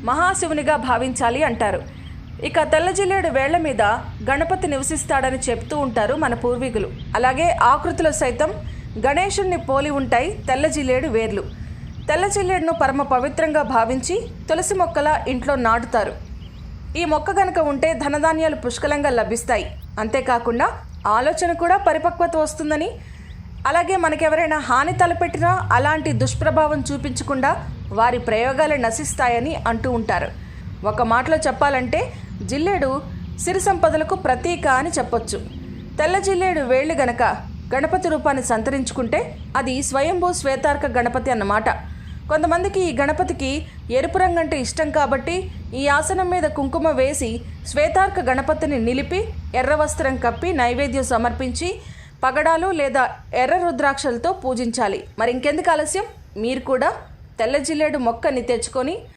మహాశివునిగా భావించాలి అంటారు. ఇక తెల్ల జిల్లేడు వేళ్ల మీద గణపతి నివసిస్తాడని చెప్తూ ఉంటారు మన పూర్వీకులు. అలాగే ఆకృతిలో సైతం గణేశుణ్ణి పోలి ఉంటాయి తెల్ల జిల్లేడు వేర్లు. తెల్ల జిల్లేడును పరమ పవిత్రంగా భావించి తులసి మొక్కల ఇంట్లో నాటుతారు. ఈ మొక్క గనక ఉంటే ధనధాన్యాలు పుష్కలంగా లభిస్తాయి. అంతేకాకుండా ఆలోచన కూడా పరిపక్వత వస్తుందని, అలాగే మనకెవరైనా హాని తలపెట్టినా అలాంటి దుష్ప్రభావం చూపించకుండా వారి ప్రయోగాలు నశిస్తాయని అంటూ ఉంటారు. ఒక మాటలో చెప్పాలంటే జిల్లేడు సిరి సంపదలకు ప్రతీక అని చెప్పొచ్చు. తెల్ల జిల్లేడు వేళ్ళు గనక గణపతి రూపాన్ని సంతరించుకుంటే అది స్వయంభూ శ్వేతార్క గణపతి అన్నమాట. కొంతమందికి ఈ గణపతికి ఎరుపు రంగు అంటే ఇష్టం కాబట్టి ఈ ఆసనం మీద కుంకుమ వేసి శ్వేతార్క గణపతిని నిలిపి ఎర్ర వస్త్రం కప్పి నైవేద్యం సమర్పించి పగడాలు లేదా ఎర్ర రుద్రాక్షలతో పూజించాలి. మరి ఇంకెందుకు ఆలస్యం, మీరు కూడా తెల్ల జిల్లేడు మొక్కని తెచ్చుకొని